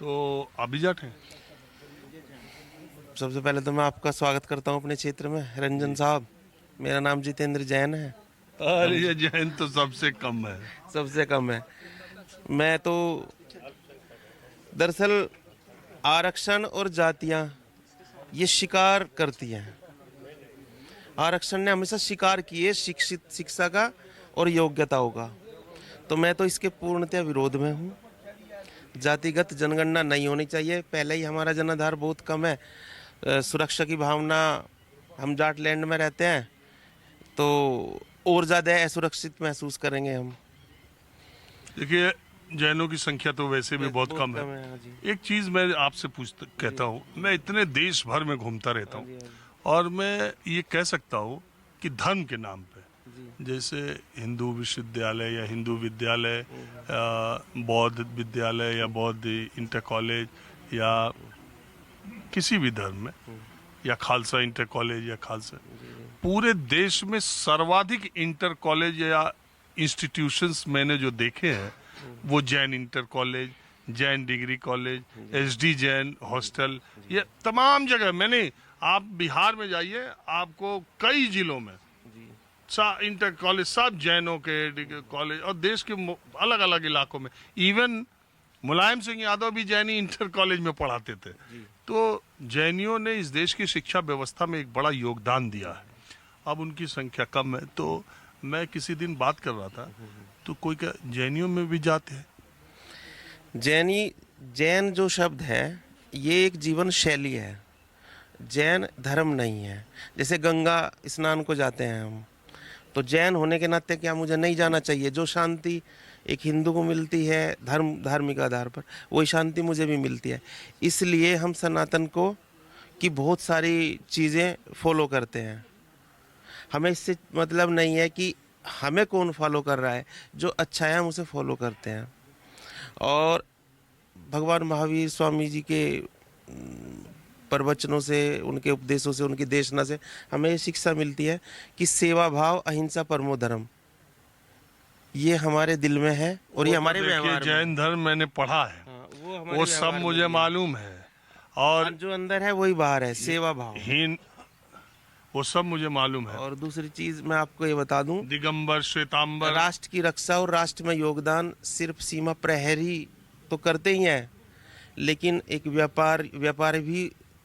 तो आप भी जाट हैं? सबसे पहले तो मैं आपका स्वागत करता हूं अपने क्षेत्र में, रंजन साहब। मेरा नाम जितेंद्र जैन है। अरे हम ये जैन तो सबसे कम है। सबसे कम है। मैं तो दरअसल आरक्षण और जातियां ये शिकार करती हैं। आरक्षण ने हमेशा शिकार की है शिक्षित शिक्षा का और योग्यताओं का। तो मैं तो इसके पूर्णतः विरोध में हूँ। जातिगत जनगणना नहीं होनी चाहिए। पहले ही हमारा जनाधार बहुत कम है। सुरक्षा की भावना, हम जाटलैंड में रहते हैं तो और ज़्यादा असुरक्षित महसूस करेंगे हम। देखिए, जैनों की संख्या तो वैसे भी बहुत बहुत कम है। कम है। हाँ जी। एक चीज मैं आपसे पूछता जी। कहता हूँ, मैं इतने देश भर में घूमता रहता हाँ हूँ जी। हाँ जी। और मैं ये कह सकता हूँ कि धर्म के नाम पे, जी। जैसे हिंदू विश्वविद्यालय या हिंदू विद्यालय, हम्म। बौद्ध विद्यालय या बौद्ध इंटर कॉलेज या किसी भी धर्म में, हम्म। या खालसा इंटर कॉलेज या खालसा, जी। जी। पूरे देश में सर्वाधिक इंटर कॉलेज या इंस्टीट्यूशंस मैंने जो देखे हैं वो Jain inter college, Jain degree college, जी। एसडी जैन जी। हॉस्टल, जी। ये तमाम जगह मैंने, आप बिहार में जाइए, आपको कई जिलों में जी। इंटर कॉलेज सब जैनों के कॉलेज, और देश के अलग अलग इलाकों में। इवन मुलायम सिंह यादव भी जैनी इंटर कॉलेज में पढ़ाते थे। जी। तो जैनियों ने इस देश की शिक्षा व्यवस्था में एक बड़ा योगदान दिया है। अब उनकी संख्या कम है। तो मैं किसी दिन बात कर रहा था, तो कोई क्या जैनियों में भी जाते हैं? जैनी जैन जो शब्द है ये एक जीवन शैली है। जैन धर्म नहीं है। जैसे गंगा स्नान को जाते हैं हम, तो जैन होने के नाते क्या मुझे नहीं जाना चाहिए? जो शांति एक हिंदू को मिलती है धार्मिक आधार पर, वही शांति मुझे भी मिलती है। इसलिए हम सनातन को की बहुत सारी चीज़ें फॉलो करते हैं। हमें इससे मतलब नहीं है कि हमें कौन फॉलो कर रहा है। जो अच्छा है हम उसे फॉलो करते हैं। और भगवान महावीर स्वामी जी के प्रवचनों से, उनके उपदेशों से, उनकी देशना से हमें ये शिक्षा मिलती है कि सेवा भाव, अहिंसा, परमो धर्म, ये हमारे दिल में है और वो ये तो हमारे देखिए, व्यवहार में है। जैन धर्म मैंने पढ़ा है, हाँ, वो वो हमारे सब व्यवहार में मुझे भी है। मालूम है। और जो अंदर है वही बाहर है, हि- सेवा भाव। हिन वो सब मुझे मालूम है। और दूसरी चीज मैं आपको ये बता दूं, दिगंबर श्वेतांबर। राष्ट्र की रक्षा और राष्ट्र में योगदान सिर्फ सीमा प्रहरी तो करते ही हैं, लेकिन एक व्यापारी भी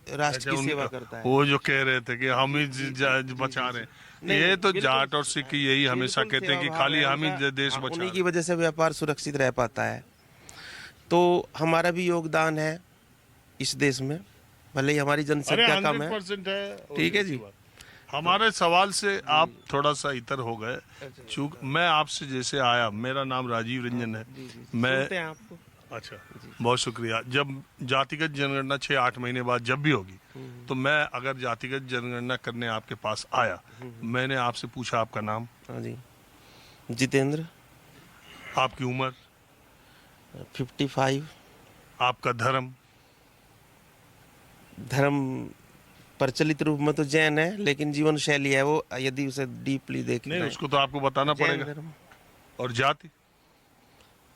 राष्ट्र अच्छा, की उन सेवा करता है। वो जो कह रहे थे कि हम ही जी जी जी जी बचा जी रहे जी। हैं, नहीं ये नहीं, तो बिल्कुल। जाट और सिख यही हमेशा बिल्कुल कहते हैं सेवा कि भाव खाली है हम ही उनका। देश हाँ, बचा उन्हीं की रहे वजह से व्यापार सुरक्षित रह पाता है। तो हमारा भी योगदान है इस देश में, भले ही हमारी हैं। अरे जनसंख्या कम है। 100% है, ठीक है ऑब्वियस सी जी। बात। तो हमारे सवाल से जी। आप थोड़ा सा इतर हो गए। अच्छा चूंकि अच्छा। मैं आपसे जैसे आया, मेरा नाम राजीव हाँ रंजन है। जी जी, मैं, सुनते हैं आपको। अच्छा, जी। बहुत शुक्रिया। जब जातिगत जनगणना 6-8 महीने बाद जब भी होगी, हम्म। तो मैं अगर जातिगत जनगणना करने आपके पास आया, मैंने आपसे पूछा आपका नाम, हाँ जी। जितेंद्र। आपकी उम्र, 55। आपका धर्म, धर्म प्रचलित रूप में तो जैन है, लेकिन जीवन शैली है वो, यदि उसे डीपली देख नहीं रहे उसको तो आपको बताना हैं, जैन पड़ेगा। धर्म। और जाति?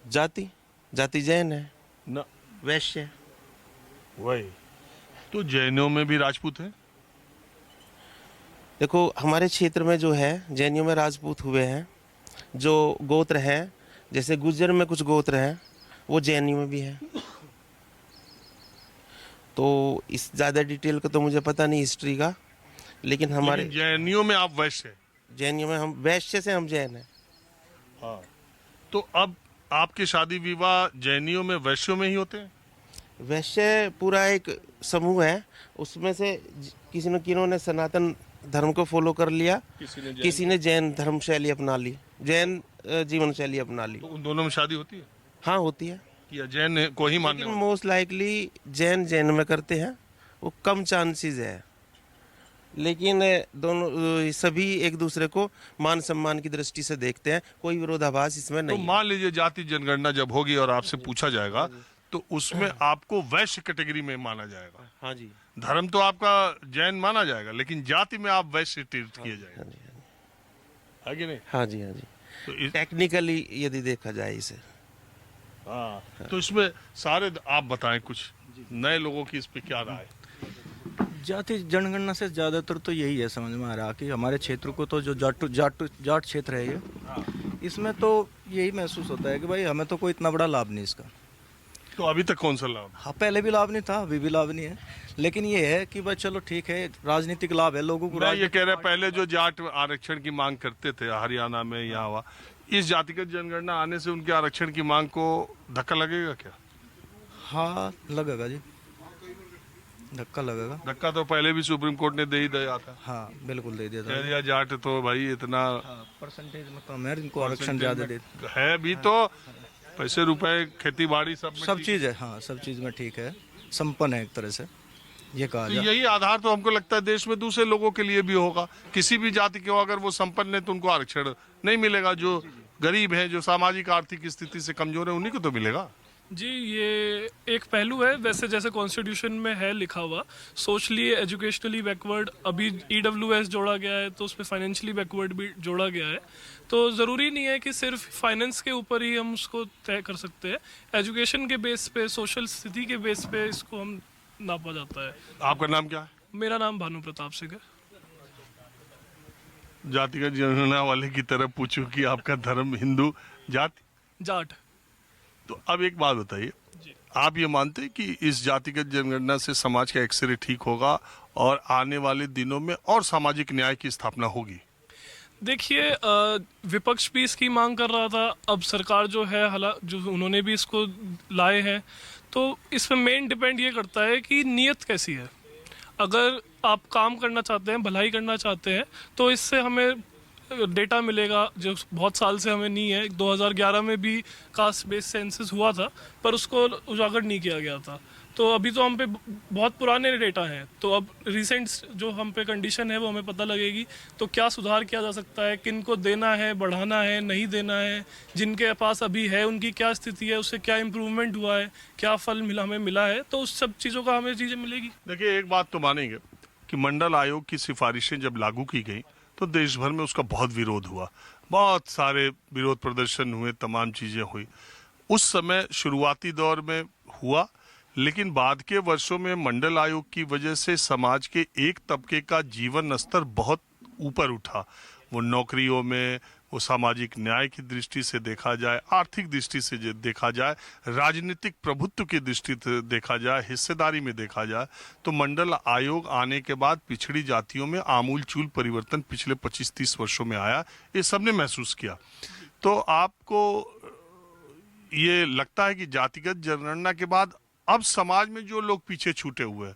जाति जाति जैन है, ना, वैश्य है। वही तो, जैनों में भी राजपूत हैं? देखो हमारे क्षेत्र में जो है जैनियों में राजपूत हुए हैं। जो गोत्र हैं, जैसे गुर्जर में कुछ गोत्र हैं, वो जैनियों में भी हैं। तो इस ज़्यादा डिटेल का तो मुझे पता नहीं हिस्ट्री का, लेकिन लेकिन हमारे जैनियों में आप वैश्य हैं। जैनियों में हम वैश्य से हम जैन हैं। हाँ। तो अब आपके शादी विवाह जैनियों में वैश्यों में ही होते हैं? वैश्य पूरा एक समूह है। उसमें से किसी न किन्होंने सनातन धर्म को फॉलो कर लिया, किसी ने जैन किसी को? ने जैन धर्म शैली अपना ली, जैन जीवन शैली अपना ली। तो उन दोनों में शादी होती है? हाँ होती है, या जैन को ही मानने लेकिन वाले? मोस्ट लाइकली जैन जैन में करते हैं। वो कम चांसेस है, लेकिन दोनों सभी एक दूसरे को मान सम्मान की दृष्टि से देखते हैं। कोई विरोधाभास इसमें तो नहीं है। मान लीजिए जाति जनगणना जब होगी और आपसे पूछा जाएगा, हाँ जी। तो उसमें आपको वैश्य कैटेगरी में माना जाएगा। हाँ जी। धर्म तो आपका जैन माना जाएगा, लेकिन जाति में आप वैश्य ट्रीट हाँ किए जी। हाँ जाएंगे, जी। है कि नहीं? हाँ जी। हाँ जी। तो टेक्निकली यदि देखा जाए इसे। हाँ, तो इसमें सारे आप बताएं कुछ नए लोगों की इस पे क्या राय है? जाति जनगणना से ज़्यादातर तो यही है समझ में आ रहा कि हमारे क्षेत्र को तो जो जाट क्षेत्र है ये, इसमें तो यही महसूस होता है कि भाई हमें तो कोई इतना बड़ा लाभ नहीं इसका। तो अभी तक कौन सा लाभ? हाँ, पहले भी लाभ नहीं था, अभी भी लाभ नहीं है, लेकिन ये है कि भाई चलो ठीक है, राजनीतिक लाभ है लोगों को। मैं ये कह रहा पहले जो जाट आरक्षण की मांग करते थे हरियाणा में यहाँ हुआ, इस जातिगत जनगणना आने से उनके आरक्षण की मांग को धक्का लगेगा क्या? हाँ लगेगा जी, धक्का लगेगा। धक्का तो पहले भी सुप्रीम कोर्ट ने दे ही दिया था। हाँ बिल्कुल दे दिया कह था। दिया जाट तो भाई इतना परसेंटेज में कम है, इनको आरक्षण ज़्यादा दे। है भी तो पैसे रुपए खेती बाड़ी सब में सब ठीक चीज़ है, हाँ सब चीज़ में ठीक है, संपन्न है एक तरह से ये कहा है। जाए। यही आधार तो हमको लगता है देश में दूसरे लोगों के लिए भी होगा। किसी भी जाति के हो अगर वो संपन्न है तो उनको आरक्षण नहीं मिलेगा। जो गरीब है, जो सामाजिक आर्थिक स्थिति से कमजोर है, उन्हीं को तो मिलेगा। जी, ये एक पहलू है। वैसे जैसे कॉन्स्टिट्यूशन में है लिखा हुआ, सोशली एजुकेशनली बैकवर्ड, अभी ईडब्ल्यूएस जोड़ा गया है तो उसमें फाइनेंशियली बैकवर्ड भी जोड़ा गया है। तो ज़रूरी नहीं है कि सिर्फ फाइनेंस के ऊपर ही हम उसको तय कर सकते हैं। एजुकेशन के बेस पे, सोशल स्थिति के बेस पे इसको हम नापा जाता है। आपका नाम क्या है? मेरा नाम भानु प्रताप सिंह है। जातिगत जनगणना वाले की तरफ पूछूं कि आपका धर्म हिंदू जाति? जाट। तो अब एक बात बताइए, आप ये मानते हैं कि इस जातिगत जनगणना से समाज का एक्सरे ठीक होगा और आने वाले दिनों में और सामाजिक न्याय की स्थापना होगी? देखिए, विपक्ष भी इसकी मांग कर रहा था। अब सरकार जो है जो उन्होंने भी इसको लाए हैं, तो इसमें मेन डिपेंड ये करता है कि नीयत कैसी है। अगर आप काम करना चाहते हैं, भलाई करना चाहते हैं, तो इससे हमें डेटा मिलेगा जो बहुत साल से हमें नहीं है। 2011 में भी कास्ट बेस्ड सेंसस हुआ था पर उसको उजागर नहीं किया गया था। तो अभी तो हम पे बहुत पुराने डेटा हैं, तो अब रिसेंट जो हम पे कंडीशन है वो हमें पता लगेगी। तो क्या सुधार किया जा सकता है, किन को देना है, बढ़ाना है, नहीं देना है, जिनके पास अभी है उनकी क्या स्थिति है, उससे क्या इम्प्रूवमेंट हुआ है, क्या फल हमें मिला है, तो उस सब चीज़ों का हमें चीज़ें मिलेगी। देखिए, एक बात तो मानेंगे कि मंडल आयोग की सिफारिशें जब लागू की गई तो देश भर में उसका बहुत विरोध हुआ, बहुत सारे विरोध प्रदर्शन हुए, तमाम चीजें हुई। उस समय शुरुआती दौर में हुआ, लेकिन बाद के वर्षों में मंडल आयोग की वजह से समाज के एक तबके का जीवन स्तर बहुत ऊपर उठा। वो नौकरियों में, वो सामाजिक न्याय की दृष्टि से देखा जाए, आर्थिक दृष्टि से देखा जाए, राजनीतिक प्रभुत्व की दृष्टि से देखा जाए, हिस्सेदारी में देखा जाए, तो मंडल आयोग आने के बाद पिछड़ी जातियों में आमूलचूल परिवर्तन पिछले 25-30 वर्षों में आया। ये सबने महसूस किया। तो आपको ये लगता है कि जातिगत जनगणना के बाद अब समाज में जो लोग पीछे छूटे हुए हैं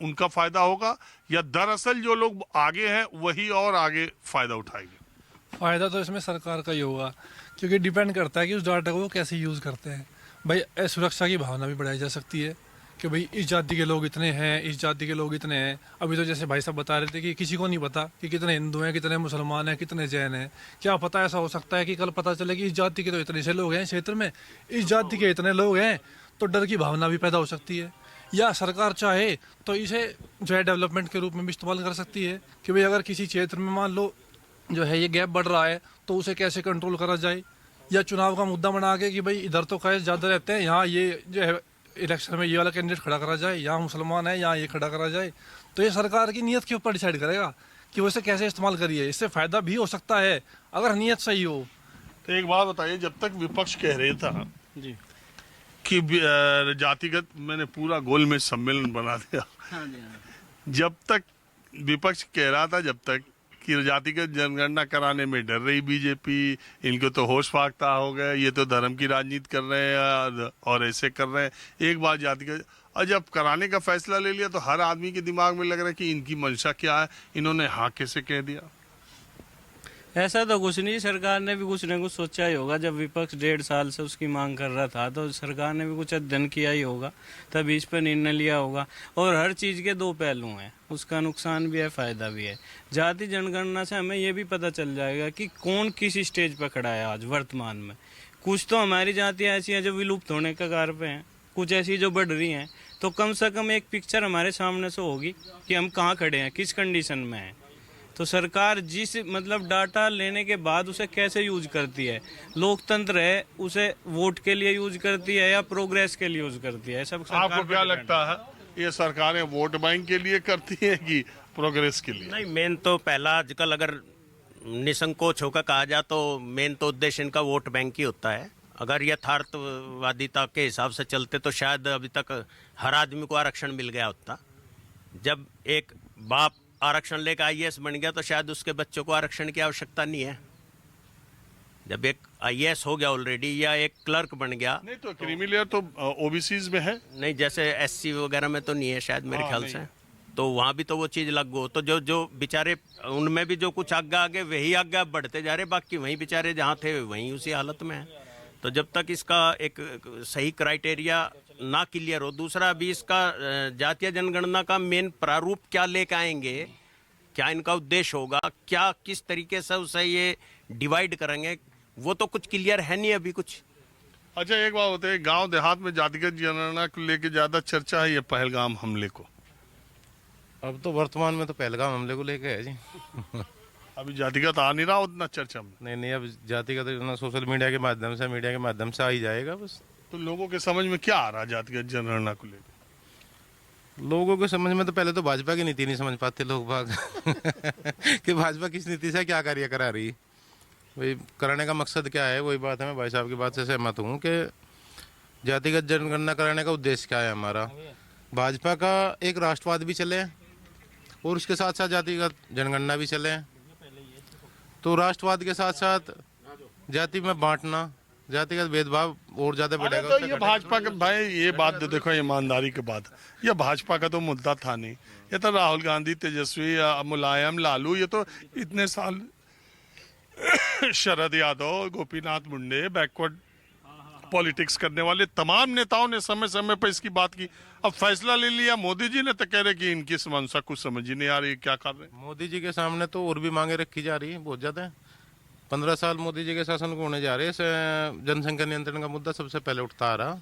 उनका फायदा होगा, या दरअसल जो लोग आगे हैं वही और आगे फायदा उठाएंगे? फ़ायदा तो इसमें सरकार का ही होगा, क्योंकि डिपेंड करता है कि उस डाटा को वो कैसे यूज़ करते हैं। भाई सुरक्षा की भावना भी बढ़ाई जा सकती है कि भाई इस जाति के लोग इतने हैं, इस जाति के लोग इतने हैं। अभी तो जैसे भाई साहब बता रहे थे कि किसी को नहीं पता कि कितने हिंदू हैं, कितने मुसलमान हैं, कितने जैन हैं। क्या पता ऐसा हो सकता है कि कल पता चले कि इस जाति के तो इतने से लोग हैं क्षेत्र में, इस जाति के इतने लोग हैं, तो डर की भावना भी पैदा हो सकती है। या सरकार चाहे तो इसे जो है डेवलपमेंट के रूप में भी इस्तेमाल कर सकती है कि भाई अगर किसी क्षेत्र में मान लो जो है ये गैप बढ़ रहा है तो उसे कैसे कंट्रोल करा जाए। या चुनाव का मुद्दा बना के कि भाई इधर तो कैसे ज़्यादा रहते हैं, यहाँ ये जो है इलेक्शन में ये वाला कैंडिडेट खड़ा करा जाए, यहाँ मुसलमान है यहाँ ये खड़ा करा जाए। तो ये सरकार की नीयत के ऊपर डिसाइड करेगा कि वो इसे कैसे इस्तेमाल करिए। इससे फ़ायदा भी हो सकता है अगर नीयत सही हो। तो एक बात बताइए, जब तक विपक्ष कह रहे था जी कि जातिगत, मैंने पूरा गोल में सम्मेलन बना दिया, जब तक विपक्ष कह रहा था जब तक कि जातिगत जनगणना कराने में डर रही बीजेपी, इनको तो होश फाख्ता हो गए, ये तो धर्म की राजनीति कर रहे हैं और ऐसे कर रहे हैं। एक बार जातिगत, और जब कराने का फैसला ले लिया तो हर आदमी के दिमाग में लग रहा है कि इनकी मंशा क्या है, इन्होंने हाँ कैसे कह दिया। ऐसा तो कुछ नहीं, सरकार ने भी कुछ न कुछ सोचा ही होगा। जब विपक्ष 1.5 साल से उसकी मांग कर रहा था तो सरकार ने भी कुछ अध्ययन किया ही होगा, तभी इस पर निर्णय लिया होगा। और हर चीज़ के दो पहलू हैं, उसका नुकसान भी है, फ़ायदा भी है। जाति जनगणना से हमें ये भी पता चल जाएगा कि कौन किस स्टेज पर खड़ा है आज वर्तमान में। कुछ तो हमारी जातियाँ ऐसी हैं जो विलुप्त होने के कगार पे हैं, कुछ ऐसी जो बढ़ रही हैं। तो कम से कम एक पिक्चर हमारे सामने से होगी कि हम कहाँ खड़े हैं, किस कंडीशन में हैं। तो सरकार जिस मतलब डाटा लेने के बाद उसे कैसे यूज करती है, लोकतंत्र है, उसे वोट के लिए यूज करती है या प्रोग्रेस के लिए यूज करती है, सब सरकार आपको पर क्या depend लगता है ये सरकारें वोट बैंक के लिए करती हैं कि प्रोग्रेस के लिए? नहीं, मेन तो पहला आजकल अगर निसंकोच होकर कहा जाए तो मेन तो उद्देश्य इनका वोट बैंक ही होता है। अगर यथार्थवादिता के हिसाब से चलते तो शायद अभी तक हर आदमी को आरक्षण मिल गया होता। जब एक बाप आरक्षण लेकर आईएएस बन गया तो शायद उसके बच्चों को आरक्षण की आवश्यकता नहीं है। जब एक आईएएस हो गया ऑलरेडी या एक क्लर्क बन गया, नहीं तो क्रीमी तो ओबीसीज में है। नहीं जैसे एससी वगैरह में तो नहीं है शायद मेरे ख्याल से, तो वहाँ भी तो वो चीज़ लागू हो। तो जो जो बेचारे उनमें भी जो कुछ आगे आगे वही आगे बढ़ते जा रहे, बाकी वहीं बेचारे जहाँ थे वहीं उसी हालत में है। तो जब तक इसका एक सही क्राइटेरिया ना क्लियर हो, दूसरा अभी इसका जातीय जनगणना का मेन प्रारूप क्या लेकर आएंगे, क्या इनका उद्देश्य होगा, क्या किस तरीके से उसे ये डिवाइड करेंगे, वो तो कुछ क्लियर है नहीं अभी कुछ। अच्छा एक बात होता है, गांव देहात में जातिगत जनगणना को लेके ज्यादा चर्चा है ये पहलगाम हमले को। अब तो वर्तमान में तो पहलगाम हमले को लेके है जी। अभी जातिगत आ नहीं रहा उतना चर्चा में। नहीं, अब जातिगत ना सोशल मीडिया के माध्यम से, मीडिया के माध्यम से आ ही जाएगा बस। तो लोगों के समझ में क्या आ रहा है जातिगत जनगणना को लेकर? लोगों को समझ में तो पहले तो भाजपा की नीति नहीं समझ पाते लोग बाग कि भाजपा किस नीति से क्या कार्य करा रही, भाई कराने का मकसद क्या है। वही बात है, मैं भाई साहब की बात से सहमत हूँ कि जातिगत जनगणना कराने का उद्देश्य क्या है हमारा। भाजपा का एक राष्ट्रवाद भी चले और उसके साथ साथ जातिगत जनगणना भी चले, तो राष्ट्रवाद के साथ साथ जाति में बांटना, जातिगत भेदभाव और ज्यादा अरे बढ़ेगा। तो उससे ये घटेगा। भाजपा का भाई, ये बात तो देखो ईमानदारी की बात, ये भाजपा का तो मुद्दा था नहीं। ये तो राहुल गांधी, तेजस्वी, मुलायम, लालू, ये तो इतने साल शरद यादव, गोपीनाथ मुंडे, बैकवर्ड पॉलिटिक्स करने वाले तमाम नेताओं ने समय समय पर इसकी बात की। अब फैसला ले लिया मोदी जी ने, तो कह रहे कि इनकी मंशा कुछ समझ ही नहीं आ रही क्या कर रहे हैं। मोदी जी के सामने तो और भी मांगे रखी जा रही है बहुत ज्यादा। 15 साल मोदी जी के शासन को होने जा रहे हैं। जनसंख्या नियंत्रण का मुद्दा सबसे पहले उठता आ रहा।